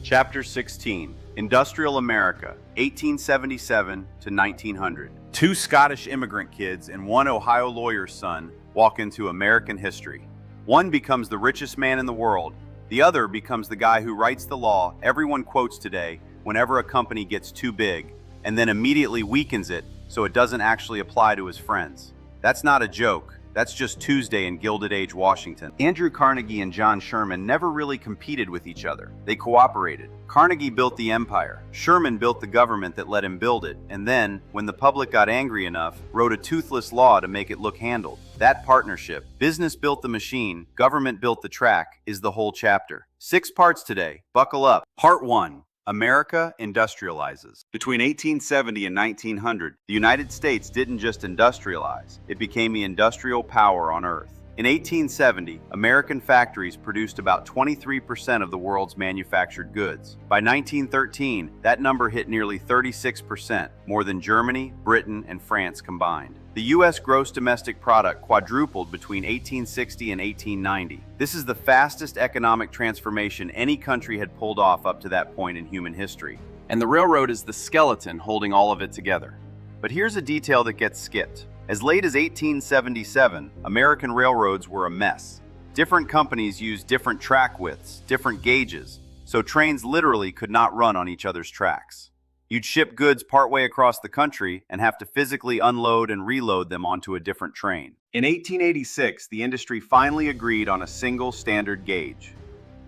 Chapter 16, Industrial America, 1877 to 1900. Two Scottish immigrant kids and one Ohio lawyer's son walk into American history. One becomes the richest man in the world. The other becomes the guy who writes the law everyone quotes today whenever a company gets too big, and then immediately weakens it so it doesn't actually apply to his friends. That's not a joke. That's just Tuesday in Gilded Age, Washington. Andrew Carnegie and John Sherman never really competed with each other. They cooperated. Carnegie built the empire. Sherman built the government that let him build it, and then, when the public got angry enough, wrote a toothless law to make it look handled. That partnership, business built the machine, government built the track, is the whole chapter. 6 parts today. Buckle up. Part 1. America industrializes. Between 1870 and 1900, the United States didn't just industrialize, it became the industrial power on Earth. In 1870, American factories produced about 23% of the world's manufactured goods. By 1913, that number hit nearly 36%, more than Germany, Britain, and France combined. The U.S. gross domestic product quadrupled between 1860 and 1890. This is the fastest economic transformation any country had pulled off up to that point in human history. And the railroad is the skeleton holding all of it together. But here's a detail that gets skipped. As late as 1877, American railroads were a mess. Different companies used different track widths, different gauges, so trains literally could not run on each other's tracks. You'd ship goods partway across the country and have to physically unload and reload them onto a different train. In 1886, the industry finally agreed on a single standard gauge.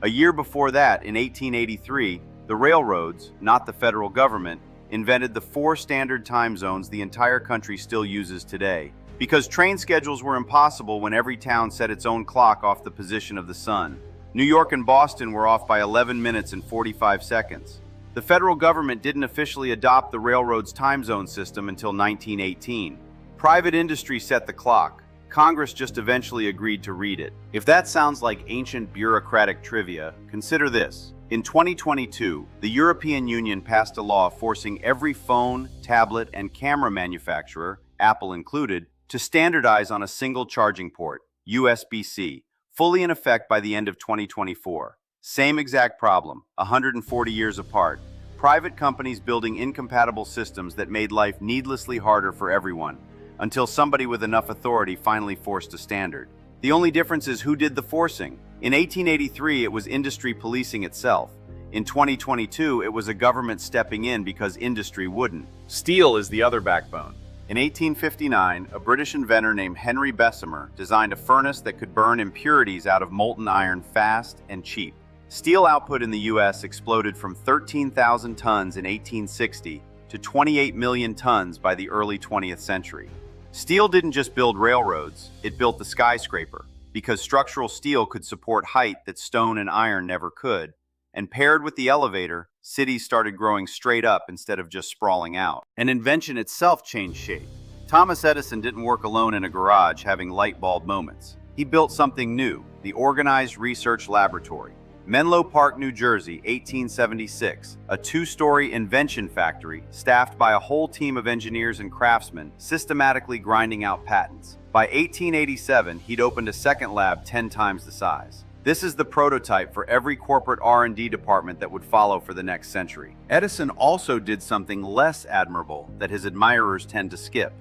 A year before that, in 1883, the railroads, not the federal government, invented the 4 standard time zones the entire country still uses today, because train schedules were impossible when every town set its own clock off the position of the sun. New York and Boston were off by 11 minutes and 45 seconds. The federal government didn't officially adopt the railroad's time zone system until 1918. Private industry set the clock. Congress just eventually agreed to read it. If that sounds like ancient bureaucratic trivia, consider this. In 2022, the European Union passed a law forcing every phone, tablet, and camera manufacturer, Apple included, to standardize on a single charging port, USB-C, fully in effect by the end of 2024. Same exact problem, 140 years apart. Private companies building incompatible systems that made life needlessly harder for everyone, until somebody with enough authority finally forced a standard. The only difference is who did the forcing. In 1883, it was industry policing itself. In 2022, it was a government stepping in because industry wouldn't. Steel is the other backbone. In 1859, a British inventor named Henry Bessemer designed a furnace that could burn impurities out of molten iron fast and cheap. Steel output in the U.S. exploded from 13,000 tons in 1860 to 28 million tons by the early 20th century. Steel didn't just build railroads, it built the skyscraper. Because structural steel could support height that stone and iron never could, and paired with the elevator, cities started growing straight up instead of just sprawling out. And invention itself changed shape. Thomas Edison didn't work alone in a garage having light bulb moments. He built something new, the Organized Research Laboratory. Menlo Park, New Jersey, 1876, a 2-story invention factory staffed by a whole team of engineers and craftsmen systematically grinding out patents. By 1887, he'd opened a second lab 10 times the size. This is the prototype for every corporate R&D department that would follow for the next century. Edison also did something less admirable that his admirers tend to skip.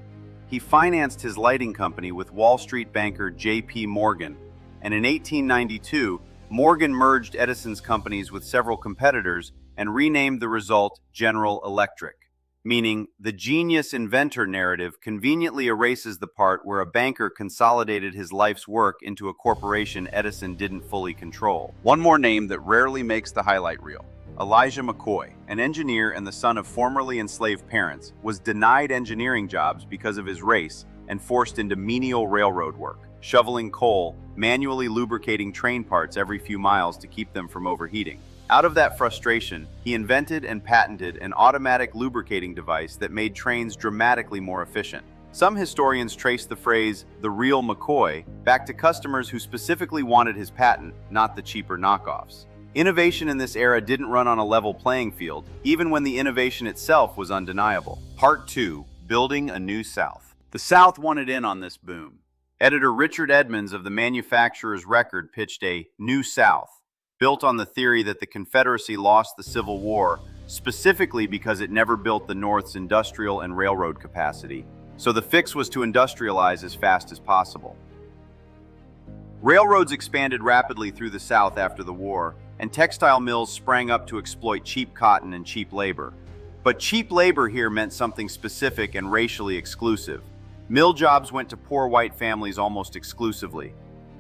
He financed his lighting company with Wall Street banker J.P. Morgan, and in 1892, Morgan merged Edison's companies with several competitors and renamed the result General Electric, meaning the genius inventor narrative conveniently erases the part where a banker consolidated his life's work into a corporation Edison didn't fully control. One more name that rarely makes the highlight reel. Elijah McCoy, an engineer and the son of formerly enslaved parents, was denied engineering jobs because of his race and forced into menial railroad work, shoveling coal, manually lubricating train parts every few miles to keep them from overheating. Out of that frustration, he invented and patented an automatic lubricating device that made trains dramatically more efficient. Some historians trace the phrase, "the real McCoy," back to customers who specifically wanted his patent, not the cheaper knockoffs. Innovation in this era didn't run on a level playing field, even when the innovation itself was undeniable. Part 2. Building a New South. The South wanted in on this boom. Editor Richard Edmonds of the Manufacturer's Record pitched a New South, built on the theory that the Confederacy lost the Civil War specifically because it never built the North's industrial and railroad capacity. So the fix was to industrialize as fast as possible. Railroads expanded rapidly through the South after the war, and textile mills sprang up to exploit cheap cotton and cheap labor. But cheap labor here meant something specific and racially exclusive. Mill jobs went to poor white families almost exclusively.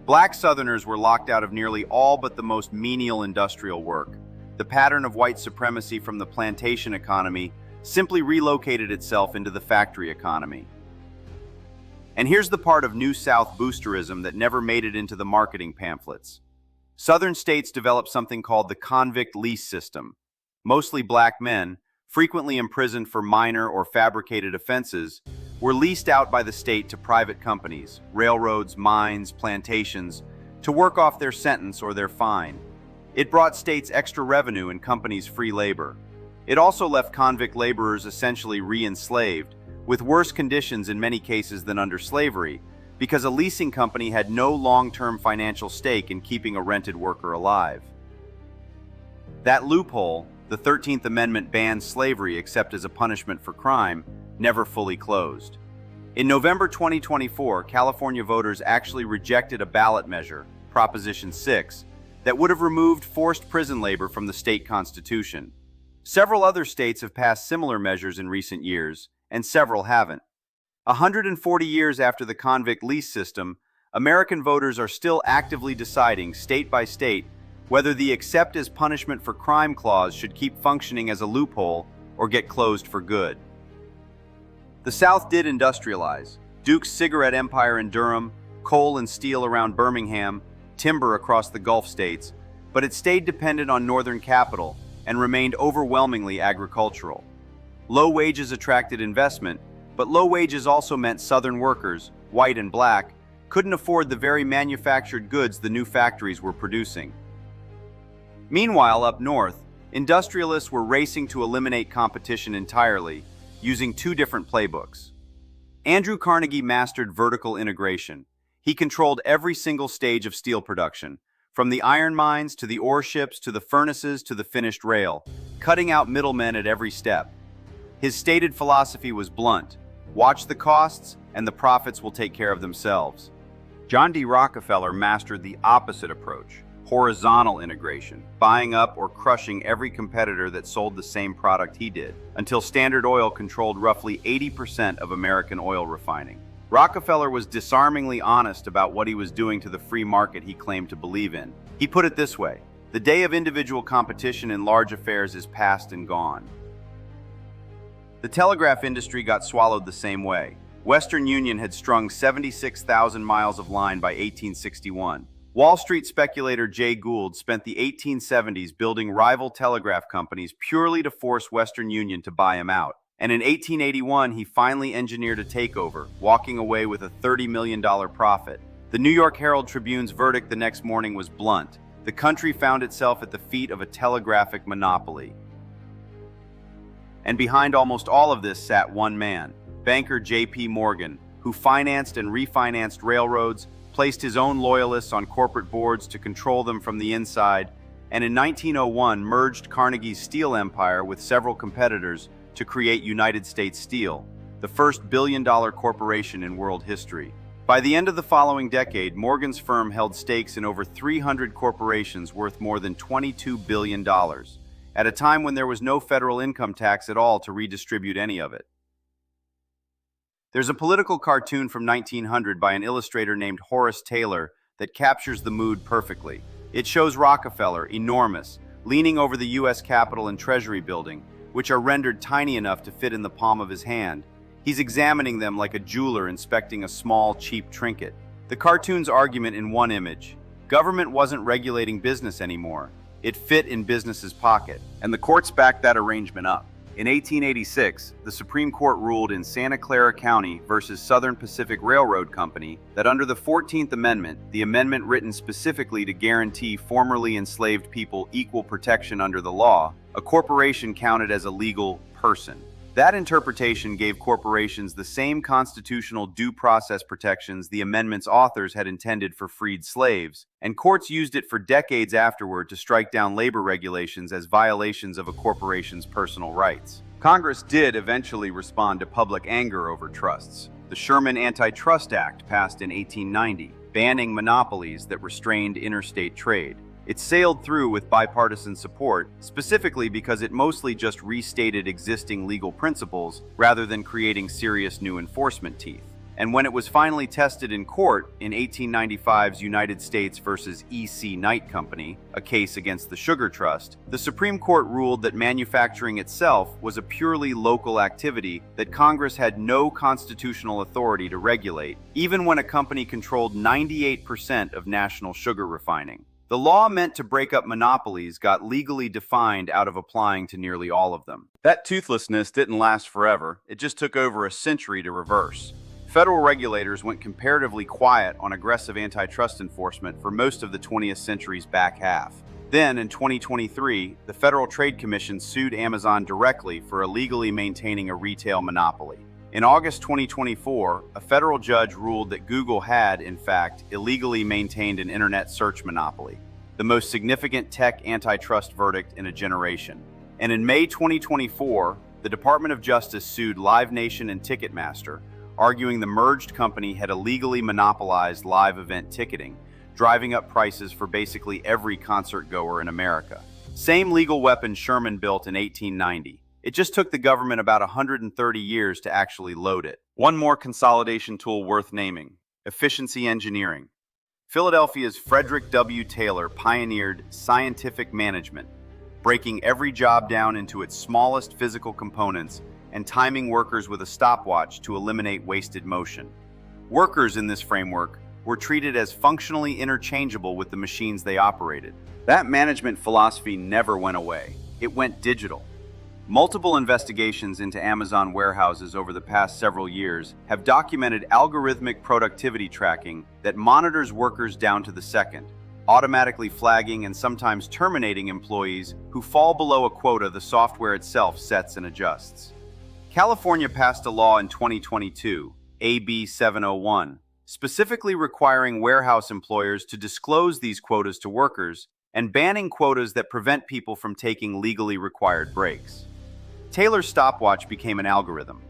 Black Southerners were locked out of nearly all but the most menial industrial work. The pattern of white supremacy from the plantation economy simply relocated itself into the factory economy. And here's the part of New South boosterism that never made it into the marketing pamphlets. Southern states developed something called the convict lease system. Mostly black men, frequently imprisoned for minor or fabricated offenses, were leased out by the state to private companies, railroads, mines, plantations, to work off their sentence or their fine. It brought states extra revenue and companies free labor. It also left convict laborers essentially re-enslaved, with worse conditions in many cases than under slavery, because a leasing company had no long-term financial stake in keeping a rented worker alive. That loophole, the 13th Amendment banned slavery except as a punishment for crime, never fully closed. In November 2024, California voters actually rejected a ballot measure, Proposition 6, that would have removed forced prison labor from the state constitution. Several other states have passed similar measures in recent years, and several haven't. 140 years after the convict lease system, American voters are still actively deciding, state by state, whether the accept as punishment for crime clause should keep functioning as a loophole or get closed for good. The South did industrialize. Duke's cigarette empire in Durham, coal and steel around Birmingham, timber across the Gulf states, but it stayed dependent on northern capital and remained overwhelmingly agricultural. Low wages attracted investment, but low wages also meant Southern workers, white and black, couldn't afford the very manufactured goods the new factories were producing. Meanwhile, up north, industrialists were racing to eliminate competition entirely, using two different playbooks. Andrew Carnegie mastered vertical integration. He controlled every single stage of steel production, from the iron mines to the ore ships to the furnaces to the finished rail, cutting out middlemen at every step. His stated philosophy was blunt: watch the costs, and the profits will take care of themselves. John D. Rockefeller mastered the opposite approach: horizontal integration, buying up or crushing every competitor that sold the same product he did, until Standard Oil controlled roughly 80% of American oil refining. Rockefeller was disarmingly honest about what he was doing to the free market he claimed to believe in. He put it this way: the day of individual competition in large affairs is past and gone. The telegraph industry got swallowed the same way. Western Union had strung 76,000 miles of line by 1861. Wall Street speculator Jay Gould spent the 1870s building rival telegraph companies purely to force Western Union to buy him out. And in 1881, he finally engineered a takeover, walking away with a $30 million profit. The New York Herald Tribune's verdict the next morning was blunt: the country found itself at the feet of a telegraphic monopoly. And behind almost all of this sat one man, banker J.P. Morgan, who financed and refinanced railroads, placed his own loyalists on corporate boards to control them from the inside, and in 1901 merged Carnegie's steel empire with several competitors to create United States Steel, the first billion-dollar corporation in world history. By the end of the following decade, Morgan's firm held stakes in over 300 corporations worth more than $22 billion, at a time when there was no federal income tax at all to redistribute any of it. There's a political cartoon from 1900 by an illustrator named Horace Taylor that captures the mood perfectly. It shows Rockefeller, enormous, leaning over the U.S. Capitol and Treasury building, which are rendered tiny enough to fit in the palm of his hand. He's examining them like a jeweler inspecting a small, cheap trinket. The cartoon's argument in one image: government wasn't regulating business anymore. It fit in business's pocket. And the courts backed that arrangement up. In 1886, the Supreme Court ruled in Santa Clara County versus Southern Pacific Railroad Company that under the 14th Amendment, the amendment written specifically to guarantee formerly enslaved people equal protection under the law, a corporation counted as a legal person. That interpretation gave corporations the same constitutional due process protections the amendment's authors had intended for freed slaves, and courts used it for decades afterward to strike down labor regulations as violations of a corporation's personal rights. Congress did eventually respond to public anger over trusts. The Sherman Antitrust Act passed in 1890, banning monopolies that restrained interstate trade. It sailed through with bipartisan support, specifically because it mostly just restated existing legal principles rather than creating serious new enforcement teeth. And when it was finally tested in court in 1895's United States versus E.C. Knight Company, a case against the Sugar Trust, the Supreme Court ruled that manufacturing itself was a purely local activity that Congress had no constitutional authority to regulate, even when a company controlled 98% of national sugar refining. The law meant to break up monopolies got legally defined out of applying to nearly all of them. That toothlessness didn't last forever. It just took over a century to reverse. Federal regulators went comparatively quiet on aggressive antitrust enforcement for most of the 20th century's back half. Then, in 2023, the Federal Trade Commission sued Amazon directly for illegally maintaining a retail monopoly. In August 2024, a federal judge ruled that Google had, in fact, illegally maintained an internet search monopoly, the most significant tech antitrust verdict in a generation. And in May 2024, the Department of Justice sued Live Nation and Ticketmaster, arguing the merged company had illegally monopolized live event ticketing, driving up prices for basically every concert goer in America. Same legal weapon Sherman built in 1890. It just took the government about 130 years to actually load it. One more consolidation tool worth naming: efficiency engineering. Philadelphia's Frederick W. Taylor pioneered scientific management, breaking every job down into its smallest physical components and timing workers with a stopwatch to eliminate wasted motion. Workers in this framework were treated as functionally interchangeable with the machines they operated. That management philosophy never went away. It went digital. Multiple investigations into Amazon warehouses over the past several years have documented algorithmic productivity tracking that monitors workers down to the second, automatically flagging and sometimes terminating employees who fall below a quota the software itself sets and adjusts. California passed a law in 2022, AB 701, specifically requiring warehouse employers to disclose these quotas to workers and banning quotas that prevent people from taking legally required breaks. Taylor's stopwatch became an algorithm.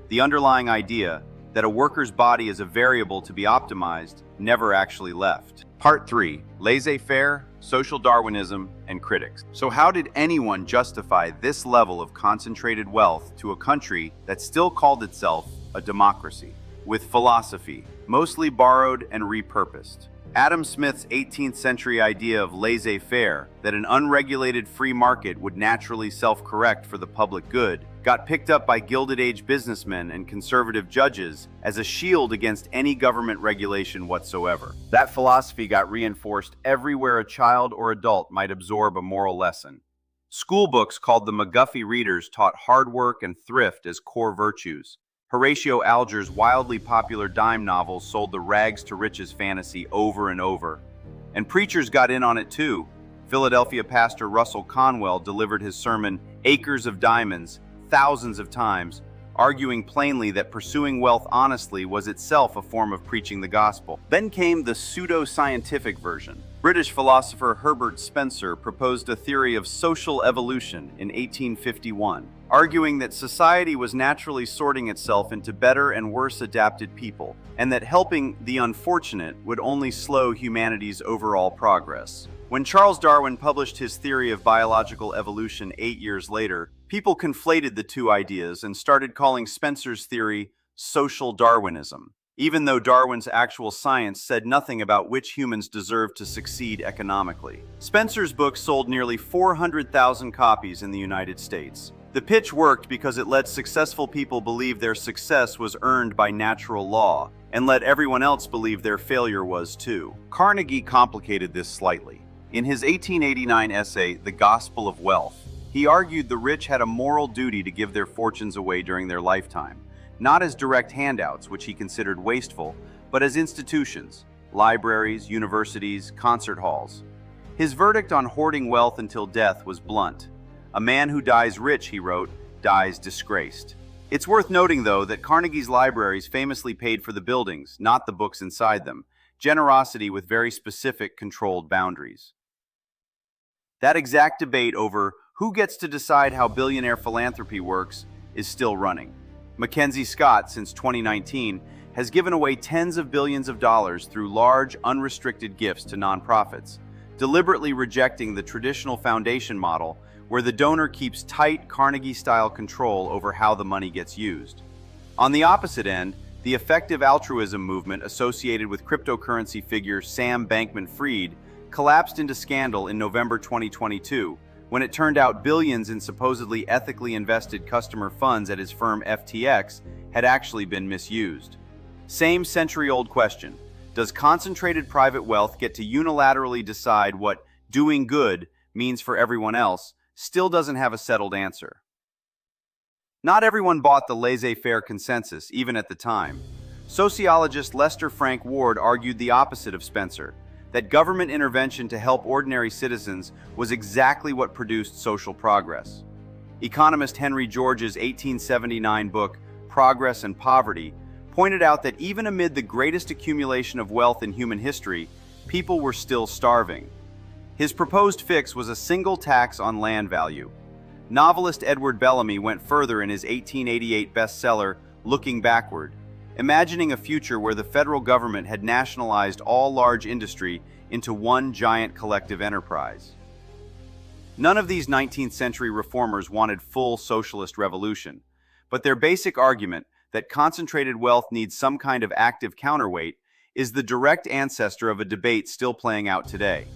The underlying idea that a worker's body is a variable to be optimized never actually left. Part 3. Laissez-faire, social Darwinism, and critics. So how did anyone justify this level of concentrated wealth to a country that still called itself a democracy? With philosophy, mostly borrowed and repurposed. Adam Smith's 18th century idea of laissez-faire, that an unregulated free market would naturally self-correct for the public good, got picked up by Gilded Age businessmen and conservative judges as a shield against any government regulation whatsoever. That philosophy got reinforced everywhere a child or adult might absorb a moral lesson. School books called the McGuffey readers taught hard work and thrift as core virtues. Horatio Alger's wildly popular dime novels sold the rags to riches fantasy over and over. And preachers got in on it too. Philadelphia pastor Russell Conwell delivered his sermon, Acres of Diamonds, thousands of times, arguing plainly that pursuing wealth honestly was itself a form of preaching the gospel. Then came the pseudo-scientific version. British philosopher Herbert Spencer proposed a theory of social evolution in 1851, arguing that society was naturally sorting itself into better and worse adapted people, and that helping the unfortunate would only slow humanity's overall progress. When Charles Darwin published his theory of biological evolution 8 years later, people conflated the two ideas and started calling Spencer's theory social Darwinism, even though Darwin's actual science said nothing about which humans deserved to succeed economically. Spencer's book sold nearly 400,000 copies in the United States. The pitch worked because it let successful people believe their success was earned by natural law, and let everyone else believe their failure was too. Carnegie complicated this slightly. In his 1889 essay, The Gospel of Wealth, he argued the rich had a moral duty to give their fortunes away during their lifetime, not as direct handouts, which he considered wasteful, but as institutions, libraries, universities, concert halls. His verdict on hoarding wealth until death was blunt. A man who dies rich, he wrote, dies disgraced. It's worth noting, though, that Carnegie's libraries famously paid for the buildings, not the books inside them, generosity with very specific, controlled boundaries. That exact debate over who gets to decide how billionaire philanthropy works is still running. Mackenzie Scott, since 2019, has given away tens of billions of dollars through large, unrestricted gifts to nonprofits, deliberately rejecting the traditional foundation model where the donor keeps tight Carnegie-style control over how the money gets used. On the opposite end, the effective altruism movement associated with cryptocurrency figure Sam Bankman-Fried collapsed into scandal in November 2022, when it turned out billions in supposedly ethically invested customer funds at his firm FTX had actually been misused. Same century-old question: does concentrated private wealth get to unilaterally decide what doing good means for everyone else? Still doesn't have a settled answer. Not everyone bought the laissez-faire consensus, even at the time. Sociologist Lester Frank Ward argued the opposite of Spencer, that government intervention to help ordinary citizens was exactly what produced social progress. Economist Henry George's 1879 book, Progress and Poverty, pointed out that even amid the greatest accumulation of wealth in human history, people were still starving. His proposed fix was a single tax on land value. Novelist Edward Bellamy went further in his 1888 bestseller, Looking Backward, imagining a future where the federal government had nationalized all large industry into one giant collective enterprise. None of these 19th century reformers wanted full socialist revolution, but their basic argument that concentrated wealth needs some kind of active counterweight is the direct ancestor of a debate still playing out today.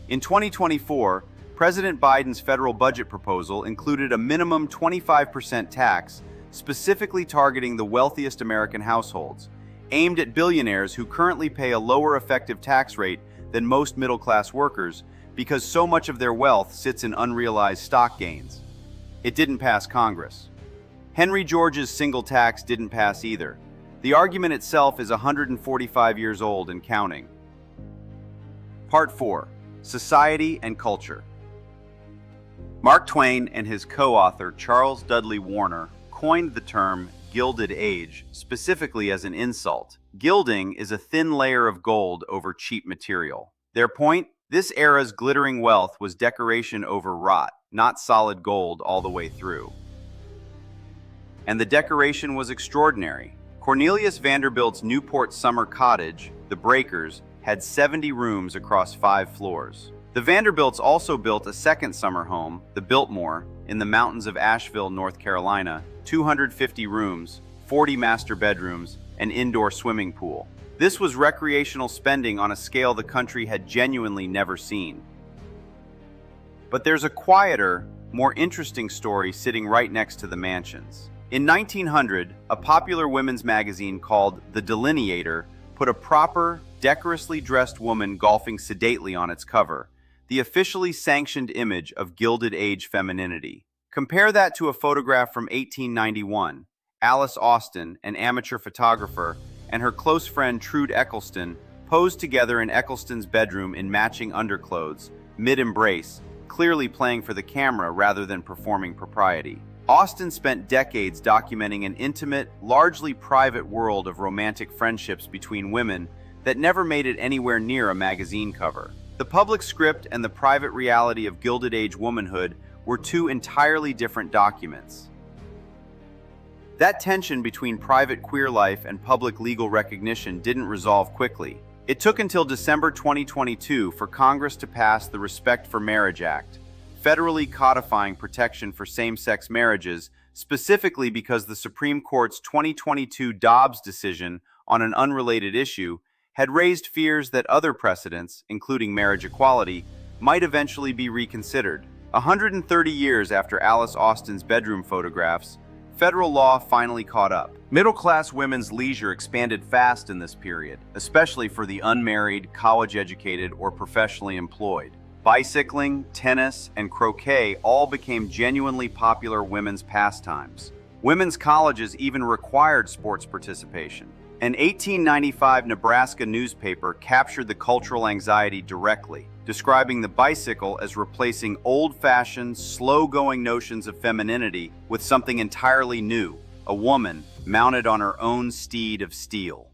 In 2024, President Biden's federal budget proposal included a minimum 25% tax specifically targeting the wealthiest American households, aimed at billionaires who currently pay a lower effective tax rate than most middle-class workers because so much of their wealth sits in unrealized stock gains. It didn't pass Congress. Henry George's single tax didn't pass either. The argument itself is 145 years old and counting. Part 4. Society and Culture. Mark Twain and his co-author Charles Dudley Warner coined the term Gilded Age specifically as an insult. Gilding is a thin layer of gold over cheap material. Their point? This era's glittering wealth was decoration over rot, not solid gold all the way through. And the decoration was extraordinary. Cornelius Vanderbilt's Newport summer cottage, the Breakers, had 70 rooms across 5 floors. The Vanderbilts also built a second summer home, the Biltmore, in the mountains of Asheville, North Carolina, 250 rooms, 40 master bedrooms, and indoor swimming pool. This was recreational spending on a scale the country had genuinely never seen. But there's a quieter, more interesting story sitting right next to the mansions. In 1900, a popular women's magazine called The Delineator put a proper, decorously dressed woman golfing sedately on its cover, the officially sanctioned image of Gilded Age femininity. Compare that to a photograph from 1891. Alice Austin, an amateur photographer, and her close friend Trude Eccleston posed together in Eccleston's bedroom in matching underclothes, mid-embrace, clearly playing for the camera rather than performing propriety. Austin spent decades documenting an intimate, largely private world of romantic friendships between women that never made it anywhere near a magazine cover. The public script and the private reality of Gilded Age womanhood were two entirely different documents. That tension between private queer life and public legal recognition didn't resolve quickly. It took until December 2022 for Congress to pass the Respect for Marriage Act, federally codifying protection for same-sex marriages, specifically because the Supreme Court's 2022 Dobbs decision on an unrelated issue had raised fears that other precedents, including marriage equality, might eventually be reconsidered. 130 years after Alice Austin's bedroom photographs, federal law finally caught up. Middle-class women's leisure expanded fast in this period, especially for the unmarried, college-educated, or professionally employed. Bicycling, tennis, and croquet all became genuinely popular women's pastimes. Women's colleges even required sports participation. An 1895 Nebraska newspaper captured the cultural anxiety directly, describing the bicycle as replacing old-fashioned, slow-going notions of femininity with something entirely new, a woman, mounted on her own steed of steel.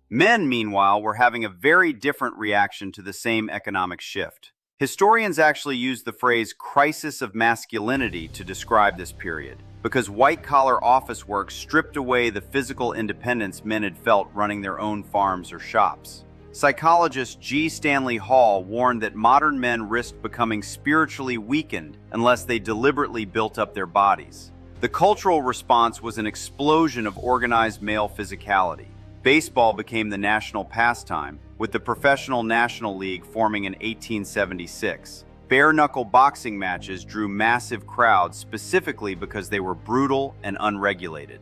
Men, meanwhile, were having a very different reaction to the same economic shift. Historians actually use the phrase crisis of masculinity to describe this period, because white-collar office work stripped away the physical independence men had felt running their own farms or shops. Psychologist G. Stanley Hall warned that modern men risked becoming spiritually weakened unless they deliberately built up their bodies. The cultural response was an explosion of organized male physicality. Baseball became the national pastime, with the Professional National League forming in 1876. Bare-knuckle boxing matches drew massive crowds specifically because they were brutal and unregulated.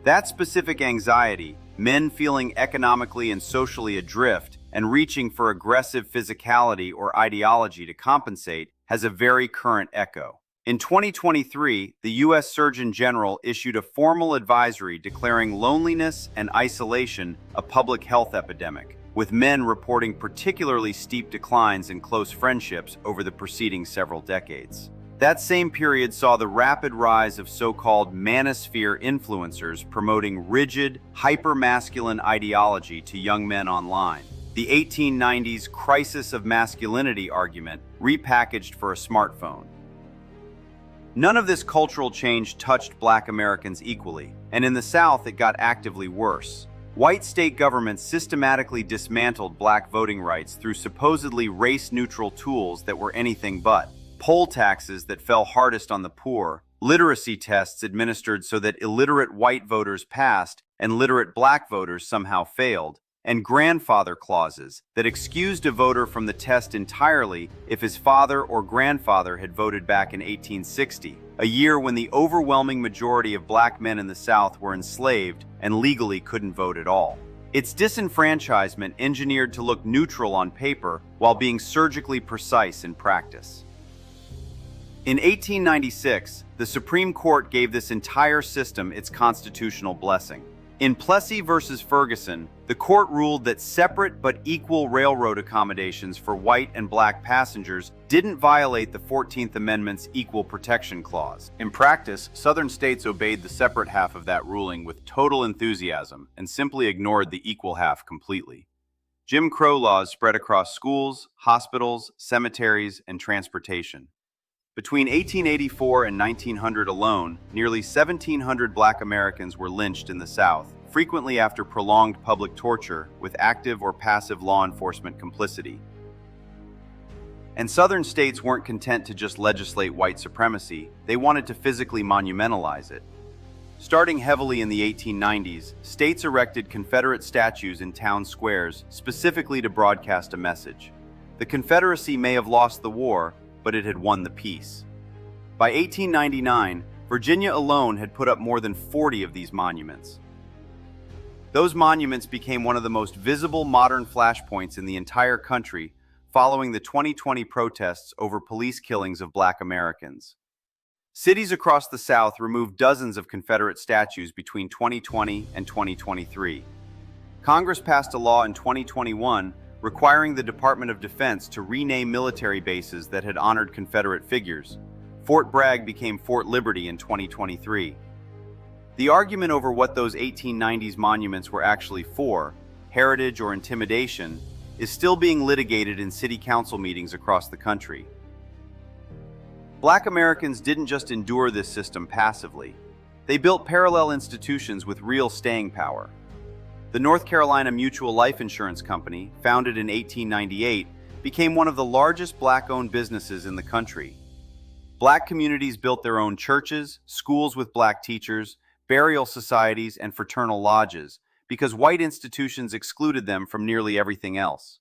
That specific anxiety, men feeling economically and socially adrift and reaching for aggressive physicality or ideology to compensate, has a very current echo. In 2023, the U.S. Surgeon General issued a formal advisory declaring loneliness and isolation a public health epidemic, with men reporting particularly steep declines in close friendships over the preceding several decades. That same period saw the rapid rise of so-called manosphere influencers promoting rigid, hyper-masculine ideology to young men online. The 1890s crisis of masculinity argument repackaged for a smartphone. None of this cultural change touched Black Americans equally, and in the South it got actively worse. White state governments systematically dismantled Black voting rights through supposedly race-neutral tools that were anything but. Poll taxes that fell hardest on the poor, literacy tests administered so that illiterate white voters passed and literate Black voters somehow failed, and grandfather clauses that excused a voter from the test entirely if his father or grandfather had voted back in 1860, a year when the overwhelming majority of Black men in the South were enslaved and legally couldn't vote at all. It's disenfranchisement engineered to look neutral on paper while being surgically precise in practice. In 1896, the Supreme Court gave this entire system its constitutional blessing. In Plessy versus Ferguson, the court ruled that separate but equal railroad accommodations for white and Black passengers didn't violate the 14th Amendment's Equal Protection Clause. In practice, Southern states obeyed the separate half of that ruling with total enthusiasm and simply ignored the equal half completely. Jim Crow laws spread across schools, hospitals, cemeteries, and transportation. Between 1884 and 1900 alone, nearly 1,700 Black Americans were lynched in the South, frequently after prolonged public torture with active or passive law enforcement complicity. And Southern states weren't content to just legislate white supremacy, they wanted to physically monumentalize it. Starting heavily in the 1890s, states erected Confederate statues in town squares specifically to broadcast a message. The Confederacy may have lost the war, but it had won the peace. By 1899, Virginia alone had put up more than 40 of these monuments. Those monuments became one of the most visible modern flashpoints in the entire country following the 2020 protests over police killings of Black Americans. Cities across the South removed dozens of Confederate statues between 2020 and 2023. Congress passed a law in 2021 requiring the Department of Defense to rename military bases that had honored Confederate figures. Fort Bragg became Fort Liberty in 2023. The argument over what those 1890s monuments were actually for, heritage or intimidation, is still being litigated in city council meetings across the country. Black Americans didn't just endure this system passively. They built parallel institutions with real staying power. The North Carolina Mutual Life Insurance Company, founded in 1898, became one of the largest Black-owned businesses in the country. Black communities built their own churches, schools with Black teachers, burial societies, and fraternal lodges, because white institutions excluded them from nearly everything else.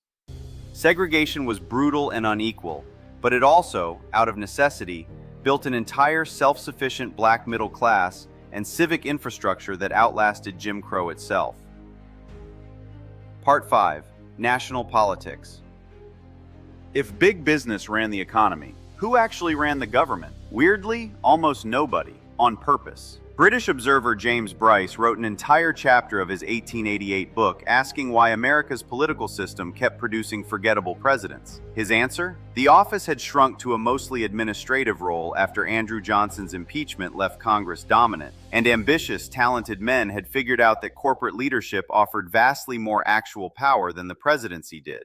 Segregation was brutal and unequal, but it also, out of necessity, built an entire self-sufficient Black middle class and civic infrastructure that outlasted Jim Crow itself. Part 5. National Politics. If big business ran the economy, who actually ran the government? Weirdly, almost nobody, on purpose. British observer James Bryce wrote an entire chapter of his 1888 book asking why America's political system kept producing forgettable presidents. His answer? The office had shrunk to a mostly administrative role after Andrew Johnson's impeachment left Congress dominant, and ambitious, talented men had figured out that corporate leadership offered vastly more actual power than the presidency did.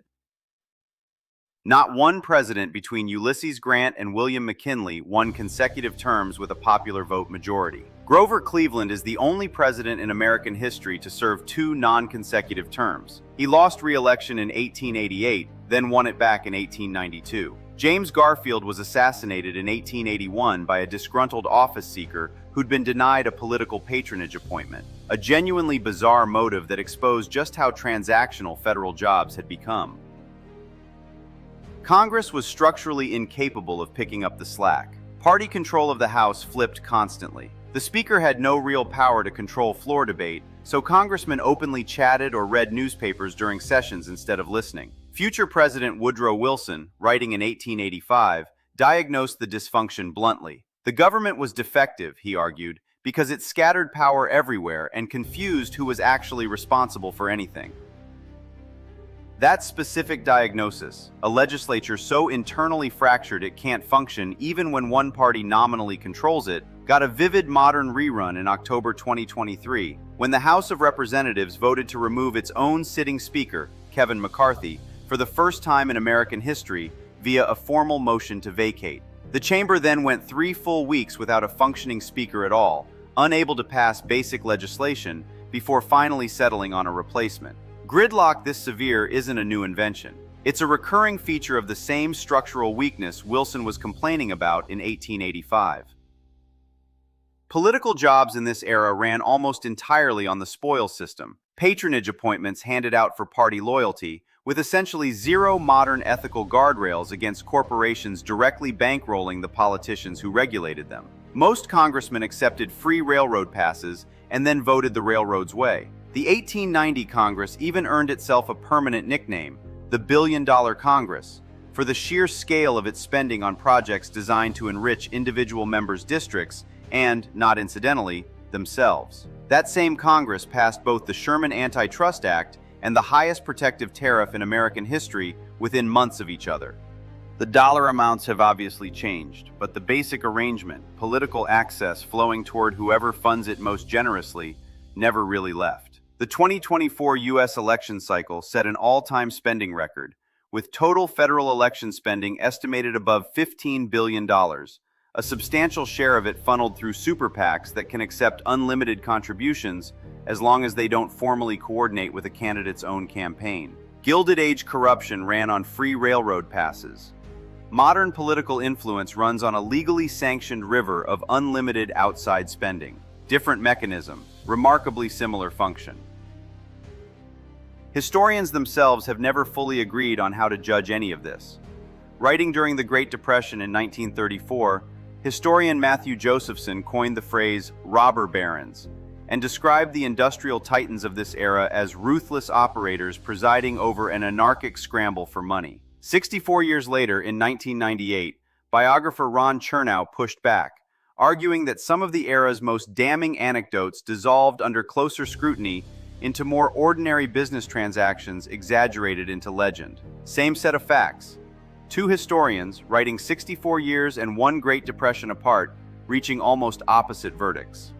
Not one president between Ulysses Grant and William McKinley won consecutive terms with a popular vote majority. Grover Cleveland is the only president in American history to serve two non-consecutive terms. He lost re-election in 1888, then won it back in 1892. James Garfield was assassinated in 1881 by a disgruntled office seeker who'd been denied a political patronage appointment, a genuinely bizarre motive that exposed just how transactional federal jobs had become. Congress was structurally incapable of picking up the slack. Party control of the House flipped constantly. The Speaker had no real power to control floor debate, so congressmen openly chatted or read newspapers during sessions instead of listening. Future President Woodrow Wilson, writing in 1885, diagnosed the dysfunction bluntly. The government was defective, he argued, because it scattered power everywhere and confused who was actually responsible for anything. That specific diagnosis, a legislature so internally fractured it can't function even when one party nominally controls it, got a vivid modern rerun in October 2023, when the House of Representatives voted to remove its own sitting Speaker, Kevin McCarthy, for the first time in American history via a formal motion to vacate. The chamber then went 3 full weeks without a functioning Speaker at all, unable to pass basic legislation, before finally settling on a replacement. Gridlock this severe isn't a new invention. It's a recurring feature of the same structural weakness Wilson was complaining about in 1885. Political jobs in this era ran almost entirely on the spoils system, patronage appointments handed out for party loyalty, with essentially zero modern ethical guardrails against corporations directly bankrolling the politicians who regulated them. Most congressmen accepted free railroad passes and then voted the railroad's way. The 1890 Congress even earned itself a permanent nickname, the Billion-Dollar Congress, for the sheer scale of its spending on projects designed to enrich individual members' districts and, not incidentally, themselves. That same Congress passed both the Sherman Antitrust Act and the highest protective tariff in American history within months of each other. The dollar amounts have obviously changed, but the basic arrangement, political access flowing toward whoever funds it most generously, never really left. The 2024 U.S. election cycle set an all-time spending record, with total federal election spending estimated above $15 billion, a substantial share of it funneled through super PACs that can accept unlimited contributions as long as they don't formally coordinate with a candidate's own campaign. Gilded Age corruption ran on free railroad passes. Modern political influence runs on a legally sanctioned river of unlimited outside spending. Different mechanism, remarkably similar function. Historians themselves have never fully agreed on how to judge any of this. Writing during the Great Depression in 1934, historian Matthew Josephson coined the phrase robber barons and described the industrial titans of this era as ruthless operators presiding over an anarchic scramble for money. 64 years later, in 1998, biographer Ron Chernow pushed back, arguing that some of the era's most damning anecdotes dissolved under closer scrutiny into more ordinary business transactions exaggerated into legend. Same set of facts. Two historians, writing 64 years and one Great Depression apart, reaching almost opposite verdicts.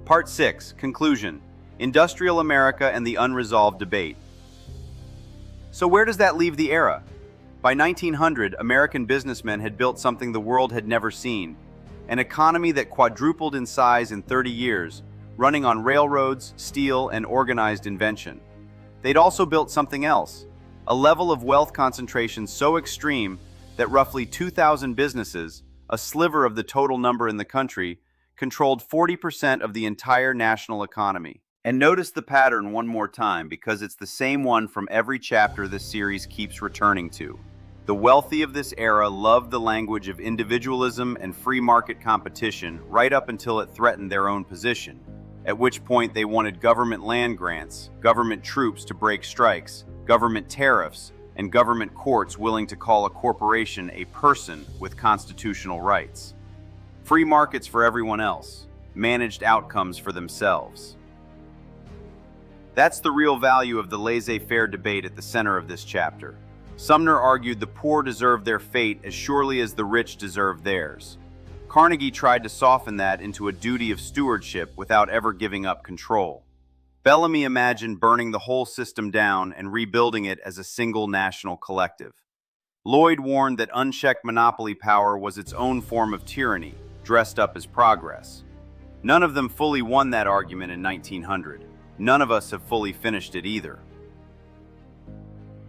Part 6. Conclusion. Industrial America and the Unresolved Debate. So where does that leave the era? By 1900, American businessmen had built something the world had never seen, an economy that quadrupled in size in 30 years, running on railroads, steel, and organized invention. They'd also built something else, a level of wealth concentration so extreme that roughly 2,000 businesses, a sliver of the total number in the country, controlled 40% of the entire national economy. And notice the pattern one more time, because it's the same one from every chapter this series keeps returning to. The wealthy of this era loved the language of individualism and free market competition right up until it threatened their own position, at which point they wanted government land grants, government troops to break strikes, government tariffs, and government courts willing to call a corporation a person with constitutional rights. Free markets for everyone else, managed outcomes for themselves. That's the real value of the laissez-faire debate at the center of this chapter. Sumner argued the poor deserve their fate as surely as the rich deserve theirs. Carnegie tried to soften that into a duty of stewardship without ever giving up control. Bellamy imagined burning the whole system down and rebuilding it as a single national collective. Lloyd warned that unchecked monopoly power was its own form of tyranny, dressed up as progress. None of them fully won that argument in 1900. None of us have fully finished it either.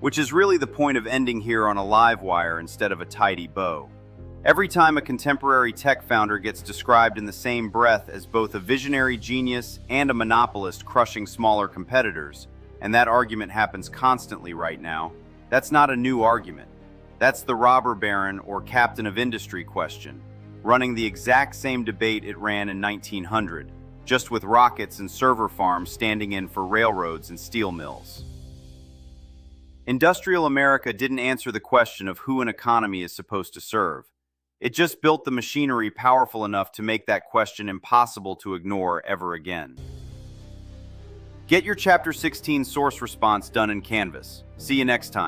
Which is really the point of ending here on a live wire instead of a tidy bow. Every time a contemporary tech founder gets described in the same breath as both a visionary genius and a monopolist crushing smaller competitors, and that argument happens constantly right now, that's not a new argument. That's the robber baron or captain of industry question, running the exact same debate it ran in 1900, just with rockets and server farms standing in for railroads and steel mills. Industrial America didn't answer the question of who an economy is supposed to serve. It just built the machinery powerful enough to make that question impossible to ignore ever again. Get your Chapter 16 source response done in Canvas. See you next time.